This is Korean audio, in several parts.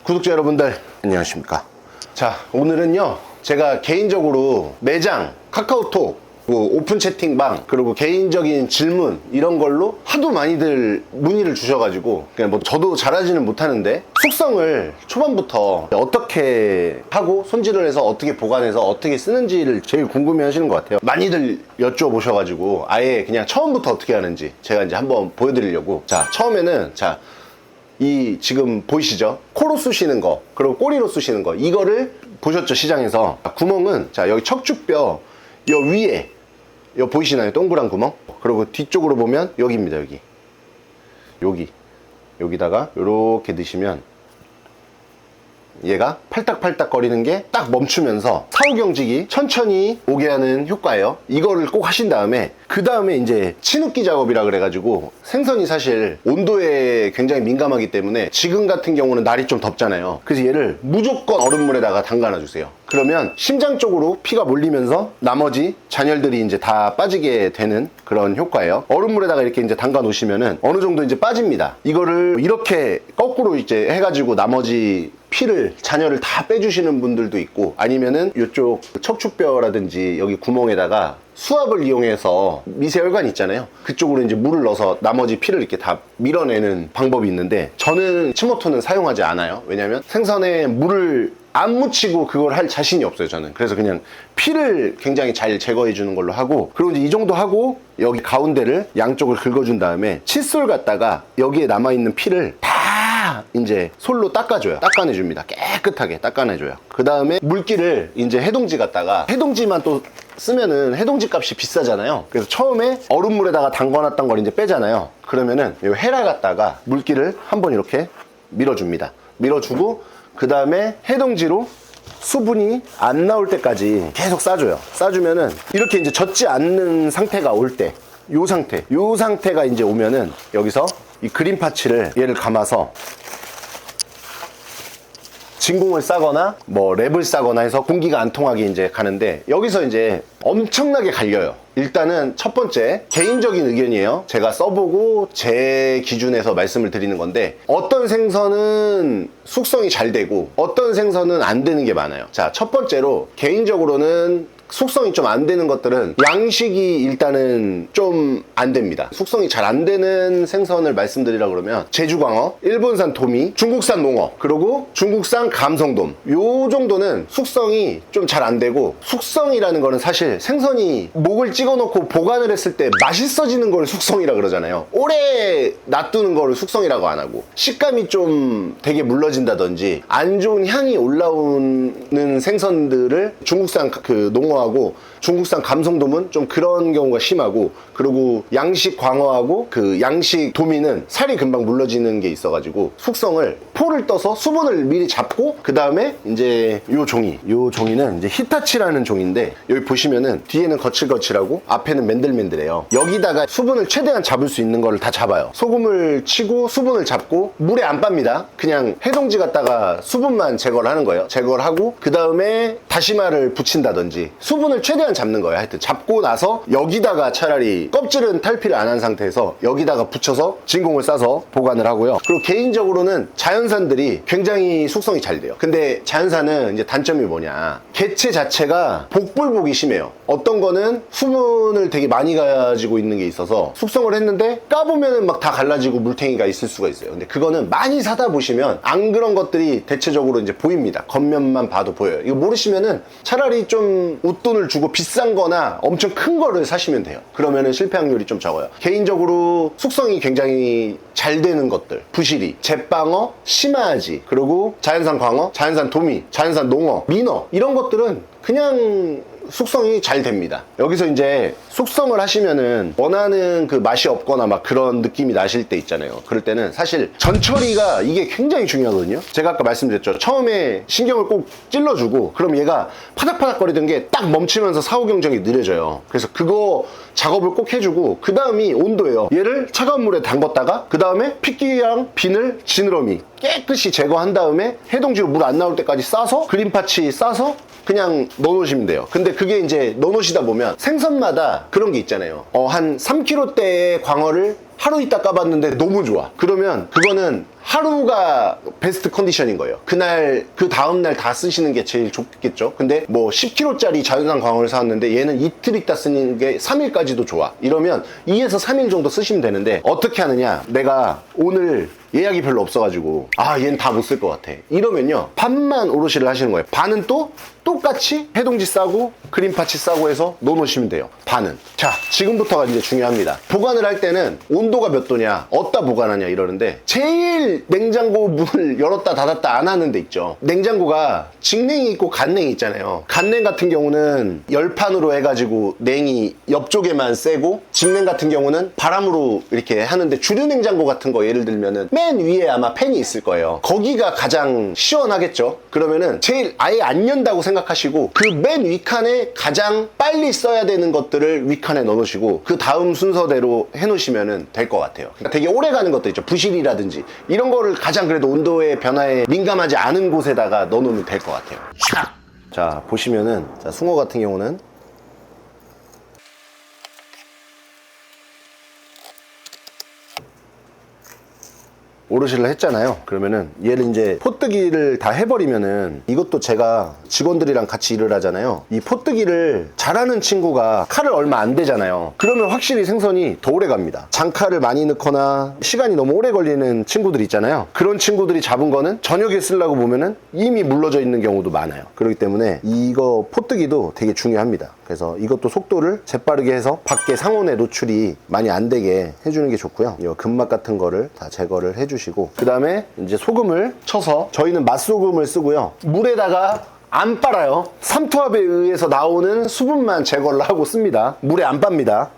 구독자 여러분들 안녕하십니까. 자, 오늘은요 제가 개인적으로 매장, 카카오톡, 오픈 채팅방, 그리고 개인적인 질문 이런 걸로 하도 많이들 문의를 주셔가지고 그냥 뭐 저도 잘하지는 못하는데 숙성을 초반부터 어떻게 하고 손질을 해서 어떻게 보관해서 어떻게 쓰는지를 제일 궁금해 하시는 것 같아요. 많이들 여쭤보셔가지고 아예 그냥 처음부터 어떻게 하는지 제가 이제 한번 보여드리려고. 자, 처음에는 이 지금 보이시죠? 코로 쑤시는 거, 그리고 꼬리로 쑤시는 거, 이거를 보셨죠? 시장에서. 구멍은 자, 여기 척추뼈 여 위에 여 보이시나요? 동그란 구멍. 그리고 뒤쪽으로 보면 여기입니다. 여기다가 이렇게 넣으시면 얘가 팔딱팔딱 거리는 게 딱 멈추면서 사후경직이 천천히 오게 하는 효과예요. 이거를 꼭 하신 다음에 그 다음에 이제 치눕기 작업이라 그래가지고 생선이 사실 온도에 굉장히 민감하기 때문에 지금 같은 경우는 날이 좀 덥잖아요. 그래서 얘를 무조건 얼음물에다가 담가놔 주세요. 그러면 심장 쪽으로 피가 몰리면서 나머지 잔열들이 이제 다 빠지게 되는 그런 효과예요. 얼음물에다가 이렇게 이제 담가 놓으시면은 어느 정도 이제 빠집니다. 이거를 이렇게 거꾸로 이제 해가지고 나머지 피를, 잔열을 다 빼주시는 분들도 있고, 아니면은 이쪽 척추뼈라든지 여기 구멍에다가 수압을 이용해서 미세혈관 있잖아요. 그쪽으로 이제 물을 넣어서 나머지 피를 이렇게 다 밀어내는 방법이 있는데, 저는 치모토는 사용하지 않아요. 왜냐면 생선에 물을 안 묻히고 그걸 할 자신이 없어요, 저는. 그래서 그냥 피를 굉장히 잘 제거해 주는 걸로 하고, 그리고 이제 이 정도 하고 여기 가운데를 양쪽을 긁어준 다음에 칫솔 갖다가 여기에 남아있는 피를 다 이제 솔로 닦아줘요. 닦아내줍니다. 깨끗하게 닦아내줘요. 그 다음에 물기를 이제 해동지 갖다가, 해동지만 또 쓰면은 해동지 값이 비싸잖아요. 그래서 처음에 얼음물에다가 담궈놨던 걸 이제 빼잖아요. 그러면은 이 헤라 갖다가 물기를 한번 이렇게 밀어줍니다. 밀어주고 그 다음에 해동지로 수분이 안 나올 때까지 계속 싸줘요. 싸주면은 이렇게 이제 젖지 않는 상태가 올 때, 요 상태가 이제 오면은 여기서 이 그린 파츠를 얘를 감아서 진공을 싸거나 뭐 랩을 싸거나 해서 공기가 안 통하게 이제 가는데, 여기서 이제 엄청나게 갈려요. 일단은 첫 번째, 개인적인 의견이에요. 제가 써보고 제 기준에서 말씀을 드리는 건데, 어떤 생선은 숙성이 잘 되고 어떤 생선은 안 되는 게 많아요. 자, 첫 번째로 개인적으로는 숙성이 좀 안 되는 것들은 양식이 일단은 좀 안 됩니다. 숙성이 잘 안 되는 생선을 말씀드리라 그러면 제주광어, 일본산 도미, 중국산 농어, 그리고 중국산 감성돔, 요 정도는 숙성이 좀 잘 안 되고, 숙성이라는 거는 사실 생선이 목을 찍어놓고 보관을 했을 때 맛있어지는 걸 숙성이라 그러잖아요. 오래 놔두는 거를 숙성이라고 안 하고, 식감이 좀 되게 물러진다든지 안 좋은 향이 올라오는 생선들을 중국산 그 농어하고 중국산 감성돔은 좀 그런 경우가 심하고, 그리고 양식 광어하고 그 양식 도미는 살이 금방 물러지는 게 있어가지고 숙성을 포를 떠서 수분을 미리 잡고, 그 다음에 이제 요 종이는 이제 히타치라는 종인데, 여기 보시면은 뒤에는 거칠거칠하고 앞에는 맨들맨들해요. 여기다가 수분을 최대한 잡을 수 있는 거를 다 잡아요. 소금을 치고 수분을 잡고 물에 안 빱니다. 그냥 해동지 갖다가 수분만 제거를 하는 거예요. 제거를 하고 그 다음에 다시마를 붙인다든지 수분을 최대한 잡는 거예요. 하여튼 잡고 나서 여기다가 차라리 껍질은 탈피를 안 한 상태에서 여기다가 붙여서 진공을 싸서 보관을 하고요. 그리고 개인적으로는 자연산들이 굉장히 숙성이 잘 돼요. 근데 자연산은 이제 단점이 뭐냐, 개체 자체가 복불복이 심해요. 어떤 거는 수분을 되게 많이 가지고 있는 게 있어서 숙성을 했는데 까보면은 막 다 갈라지고 물탱이가 있을 수가 있어요. 근데 그거는 많이 사다 보시면 안 그런 것들이 대체적으로 이제 보입니다. 겉면만 봐도 보여요. 이거 모르시면은 차라리 좀 웃돈을 주고 비싼 거나 엄청 큰 거를 사시면 돼요. 그러면은 실패 확률이 좀 적어요. 개인적으로 숙성이 굉장히 잘 되는 것들, 부시리, 잿방어, 심아지, 그리고 자연산 광어, 자연산 도미, 자연산 농어, 민어, 이런 것들은 그냥 숙성이 잘 됩니다. 여기서 이제 숙성을 하시면은 원하는 그 맛이 없거나 막 그런 느낌이 나실 때 있잖아요. 그럴 때는 사실 전처리가 이게 굉장히 중요하거든요. 제가 아까 말씀드렸죠. 처음에 신경을 꼭 찔러주고, 그럼 얘가 파닥파닥거리던 게 딱 멈추면서 사후경정이 느려져요. 그래서 그거 작업을 꼭 해주고, 그 다음이 온도예요. 얘를 차가운 물에 담궜다가 그 다음에 핏기랑 비늘, 지느러미 깨끗이 제거한 다음에 해동지로 물 안 나올 때까지 싸서, 그린파치 싸서 그냥 넣어놓으시면 돼요. 근데 그게 이제 넣어놓으시다 보면 생선마다 그런 게 있잖아요. 한 3kg대의 광어를 하루 있다 까봤는데 너무 좋아. 그러면 그거는 하루가 베스트 컨디션인 거예요. 그날 그 다음날 다 쓰시는 게 제일 좋겠죠. 근데 뭐 10kg짜리 자연산 광어를 사왔는데 얘는 이틀 있다 쓰는 게 3일까지도 좋아. 이러면 2에서 3일 정도 쓰시면 되는데 어떻게 하느냐, 내가 오늘 예약이 별로 없어가지고 얘는 다 못 쓸 것 같아, 이러면요 반만 오롯이를 하시는 거예요. 반은 또 똑같이 해동지 싸고 크림파치 싸고 해서 넣어놓으시면 돼요. 반은. 자, 지금부터가 이제 중요합니다. 보관을 할 때는 온도가 몇 도냐, 어디다 보관하냐 이러는데, 제일 냉장고 문을 열었다 닫았다 안 하는 데 있죠. 냉장고가 직냉이 있고 간냉이 있잖아요. 간냉 같은 경우는 열판으로 해가지고 냉이 옆쪽에만 쐬고, 직냉 같은 경우는 바람으로 이렇게 하는데, 주류 냉장고 같은 거 예를 들면은 맨 위에 아마 팬이 있을 거예요. 거기가 가장 시원하겠죠. 그러면은 제일 아예 안 연다고 생각하시고 그 맨 윗칸에 가장 빨리 써야 되는 것들을 윗칸에 넣어놓으시고 그 다음 순서대로 해놓으시면 될 것 같아요. 그러니까 되게 오래 가는 것도 있죠. 부실이라든지 이런 거를 가장 그래도 온도의 변화에 민감하지 않은 곳에다가 넣어놓으면 될 것 같아요. 자, 보시면은 자, 숭어 같은 경우는 오롯이를 했잖아요. 그러면은 얘를 이제 포뜨기를 다 해버리면은, 이것도 제가 직원들이랑 같이 일을 하잖아요. 이 포뜨기를 잘하는 친구가 칼을 얼마 안 되잖아요. 그러면 확실히 생선이 더 오래 갑니다. 장칼을 많이 넣거나 시간이 너무 오래 걸리는 친구들 있잖아요. 그런 친구들이 잡은 거는 저녁에 쓰려고 보면은 이미 물러져 있는 경우도 많아요. 그렇기 때문에 이거 포뜨기도 되게 중요합니다. 그래서 이것도 속도를 재빠르게 해서 밖에 상온에 노출이 많이 안 되게 해주는 게 좋고요. 이 근막 같은 거를 다 제거를 해주시고, 그 다음에 이제 소금을 쳐서, 저희는 맛소금을 쓰고요. 물에다가 안 빨아요. 삼투압에 의해서 나오는 수분만 제거를 하고 씁니다. 물에 안 빱니다.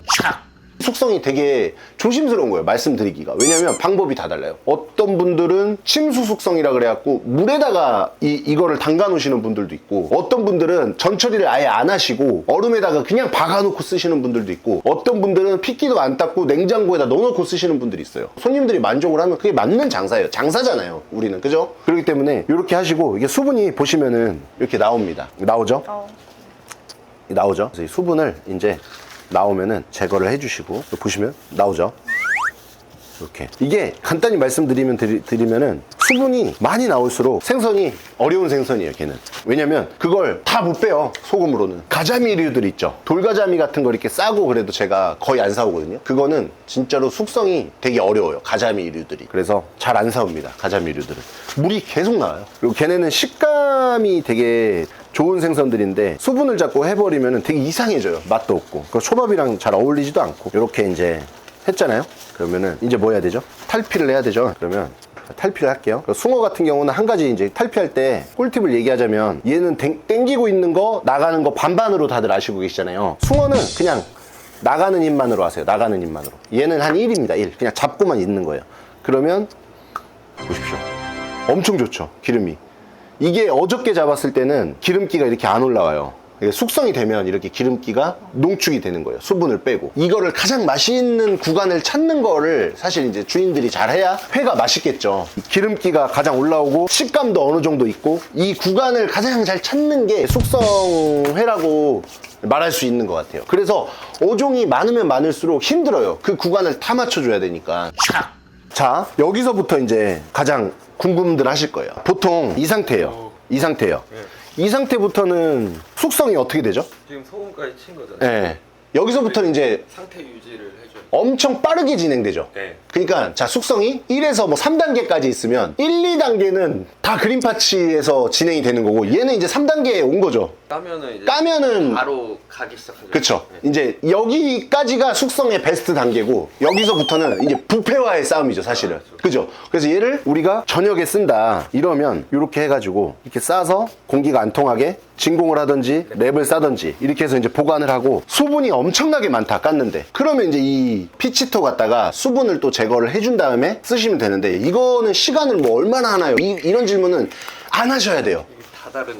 숙성이 되게 조심스러운 거예요, 말씀드리기가. 왜냐면 방법이 다 달라요. 어떤 분들은 침수 숙성이라 그래갖고 물에다가 이거를 담가 놓으시는 분들도 있고, 어떤 분들은 전처리를 아예 안 하시고 얼음에다가 그냥 박아놓고 쓰시는 분들도 있고, 어떤 분들은 핏기도 안 닦고 냉장고에다 넣어놓고 쓰시는 분들이 있어요. 손님들이 만족을 하면 그게 맞는 장사예요. 장사잖아요, 우리는. 그죠? 그렇기 때문에 이렇게 하시고, 이게 수분이 보시면은 이렇게 나옵니다. 나오죠? 나오죠? 그래서 이 수분을 이제 나오면은 제거를 해주시고, 보시면 나오죠. 이렇게. 이게 간단히 드리면은 수분이 많이 나올수록 생선이 어려운 생선이에요, 걔는. 왜냐면 그걸 다 못 빼요, 소금으로는. 가자미류들 있죠. 돌가자미 같은 거 이렇게 싸고 그래도 제가 거의 안 사오거든요. 그거는 진짜로 숙성이 되게 어려워요, 가자미류들이. 그래서 잘 안 사옵니다, 가자미류들은. 물이 계속 나와요. 그리고 걔네는 식감이 되게 좋은 생선들인데 수분을 잡고 해버리면 되게 이상해져요. 맛도 없고. 그 초밥이랑 잘 어울리지도 않고. 이렇게 이제 했잖아요. 그러면은 이제 뭐 해야 되죠? 탈피를 해야 되죠. 그러면 탈피를 할게요. 숭어 같은 경우는 한 가지 이제 탈피할 때 꿀팁을 얘기하자면, 얘는 땡기고 있는 거 나가는 거 반반으로 다들 아시고 계시잖아요. 숭어는 그냥 나가는 입만으로 하세요. 나가는 입만으로. 얘는 한 1입니다. 1. 그냥 잡고만 있는 거예요. 그러면 보십시오. 엄청 좋죠, 기름이. 이게 어저께 잡았을 때는 기름기가 이렇게 안 올라와요. 숙성이 되면 이렇게 기름기가 농축이 되는 거예요, 수분을 빼고. 이거를 가장 맛있는 구간을 찾는 거를 사실 이제 주인들이 잘해야 회가 맛있겠죠. 기름기가 가장 올라오고 식감도 어느 정도 있고, 이 구간을 가장 잘 찾는 게 숙성회라고 말할 수 있는 것 같아요. 그래서 어종이 많으면 많을수록 힘들어요. 그 구간을 다 맞춰줘야 되니까. 자, 여기서부터 이제 가장 궁금들 하실 거예요. 보통 이 상태예요. 이 상태예요. 이 상태부터는 숙성이 어떻게 되죠? 지금 소금까지 친 거잖아요. 네. 여기서부터는 이제 상태 유지를 해줘요. 엄청 빠르게 진행되죠. 네. 그러니까 자, 숙성이 1에서 뭐 3단계까지 있으면 1, 2단계는 다 그린파치에서 진행이 되는 거고, 얘는 이제 3단계에 온 거죠. 까면은 바로 가기 시작하죠. 그쵸. 네. 이제 여기까지가 숙성의 베스트 단계고, 여기서부터는 이제 부패와의 싸움이죠, 사실은. 그죠? 그래서 얘를 우리가 저녁에 쓴다 이러면 이렇게 해가지고 이렇게 싸서 공기가 안 통하게 진공을 하든지 랩을 싸든지 이렇게 해서 이제 보관을 하고, 수분이 엄청나게 많다 깠는데, 그러면 이제 이 피치토 갖다가 수분을 또 제거를 해준 다음에 쓰시면 되는데, 이거는 시간을 뭐 얼마나 하나요? 이런 질문은 안 하셔야 돼요.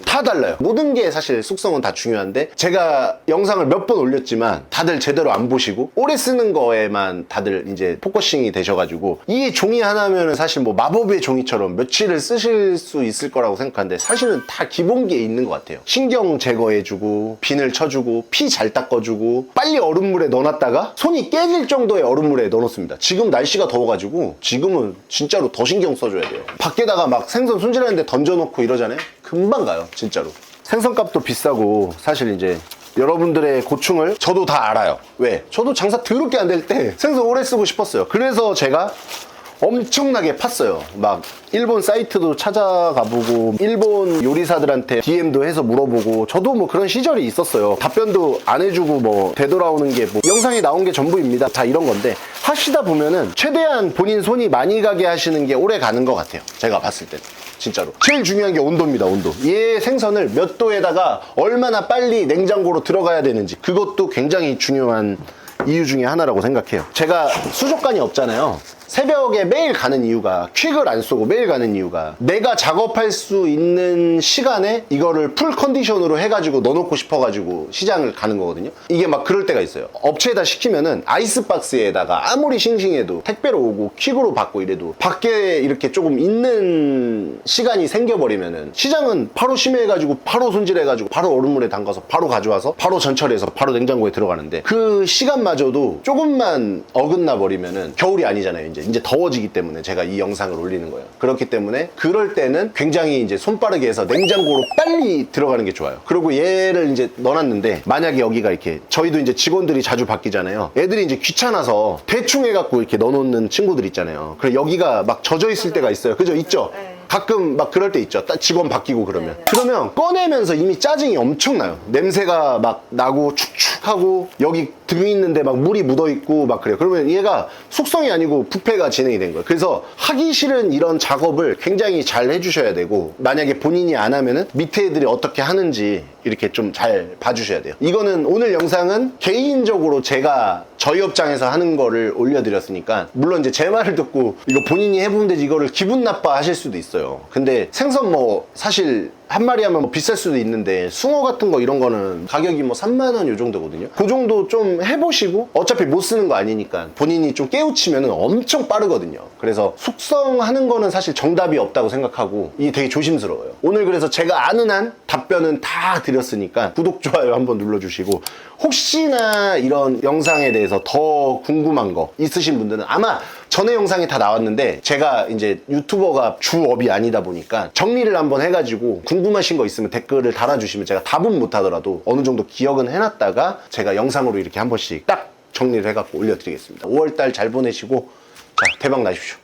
다 달라요. 모든 게 사실 숙성은 다 중요한데 제가 영상을 몇 번 올렸지만 다들 제대로 안 보시고 오래 쓰는 거에만 다들 이제 포커싱이 되셔가지고 이 종이 하나면은 사실 뭐 마법의 종이처럼 며칠을 쓰실 수 있을 거라고 생각하는데 사실은 다 기본기에 있는 것 같아요. 신경 제거해주고 비늘 쳐주고 피 잘 닦아주고 빨리 얼음물에 넣어놨다가 손이 깨질 정도의 얼음물에 넣어놓습니다. 지금 날씨가 더워가지고 지금은 진짜로 더 신경 써줘야 돼요. 밖에다가 막 생선 손질하는데 던져놓고 이러잖아요. 금방 가요 진짜로. 생선값도 비싸고 사실 이제 여러분들의 고충을 저도 다 알아요. 왜? 저도 장사 더럽게 안 될 때 생선 오래 쓰고 싶었어요. 그래서 제가 엄청나게 팠어요. 막 일본 사이트도 찾아가보고 일본 요리사들한테 DM도 해서 물어보고 저도 뭐 그런 시절이 있었어요. 답변도 안 해주고 뭐 되돌아오는 게 뭐 영상에 나온 게 전부입니다. 다 이런 건데 하시다 보면은 최대한 본인 손이 많이 가게 하시는 게 오래 가는 것 같아요. 제가 봤을 때는. 진짜로 제일 중요한 게 온도입니다. 온도. 얘 생선을 몇 도에다가 얼마나 빨리 냉장고로 들어가야 되는지 그것도 굉장히 중요한 이유 중에 하나라고 생각해요. 제가 수족관이 없잖아요. 새벽에 매일 가는 이유가 퀵을 안 쏘고 매일 가는 이유가 내가 작업할 수 있는 시간에 이거를 풀 컨디션으로 해가지고 넣어놓고 싶어가지고 시장을 가는 거거든요. 이게 막 그럴 때가 있어요. 업체에다 시키면은 아이스박스에다가 아무리 싱싱해도 택배로 오고 퀵으로 받고 이래도 밖에 이렇게 조금 있는 시간이 생겨버리면은 시장은 바로 심해가지고 바로 손질해가지고 바로 얼음물에 담가서 바로 가져와서 바로 전처리해서 바로 냉장고에 들어가는데 그 시간마저도 조금만 어긋나 버리면은 겨울이 아니잖아요. 이제 더워지기 때문에 제가 이 영상을 올리는 거예요. 그렇기 때문에 그럴 때는 굉장히 이제 손빠르게 해서 냉장고로 빨리 들어가는 게 좋아요. 그리고 얘를 이제 넣어놨는데 만약에 여기가 이렇게 저희도 이제 직원들이 자주 바뀌잖아요. 애들이 이제 귀찮아서 대충 해갖고 이렇게 넣어놓는 친구들 있잖아요. 그래 여기가 막 젖어 있을 때가 있어요. 그죠? 있죠? 네. 가끔 막 그럴 때 있죠. 딱 직원 바뀌고 그러면. 그러면 꺼내면서 이미 짜증이 엄청나요. 냄새가 막 나고 축축하고 여기 등 있는데 막 물이 묻어 있고 막 그래요. 그러면 얘가 숙성이 아니고 부패가 진행이 된 거예요. 그래서 하기 싫은 이런 작업을 굉장히 잘 해주셔야 되고 만약에 본인이 안 하면은 밑에 애들이 어떻게 하는지 이렇게 좀 잘 봐주셔야 돼요. 이거는 오늘 영상은 개인적으로 제가 저희 업장에서 하는 거를 올려드렸으니까 물론 이제 제 말을 듣고 이거 본인이 해보면 되지 이거를 기분 나빠 하실 수도 있어요. 근데 생선 뭐 사실 한 마리 하면 뭐 비쌀 수도 있는데 숭어 같은 거 이런 거는 가격이 뭐 3만 원 요 정도거든요. 그 정도 좀 해보시고 어차피 못 쓰는 거 아니니까 본인이 좀 깨우치면 엄청 빠르거든요. 그래서 숙성하는 거는 사실 정답이 없다고 생각하고 이게 되게 조심스러워요. 오늘 그래서 제가 아는 한 답변은 다 드렸으니까 구독, 좋아요 한번 눌러주시고 혹시나 이런 영상에 대해서 더 궁금한 거 있으신 분들은 아마 전에 영상이 다 나왔는데 제가 이제 유튜버가 주업이 아니다 보니까 정리를 한번 해가지고 궁금하신 거 있으면 댓글을 달아주시면 제가 답은 못하더라도 어느 정도 기억은 해놨다가 제가 영상으로 이렇게 한 번씩 딱 정리를 해갖고 올려드리겠습니다. 5월달 잘 보내시고 자 대박 나십시오.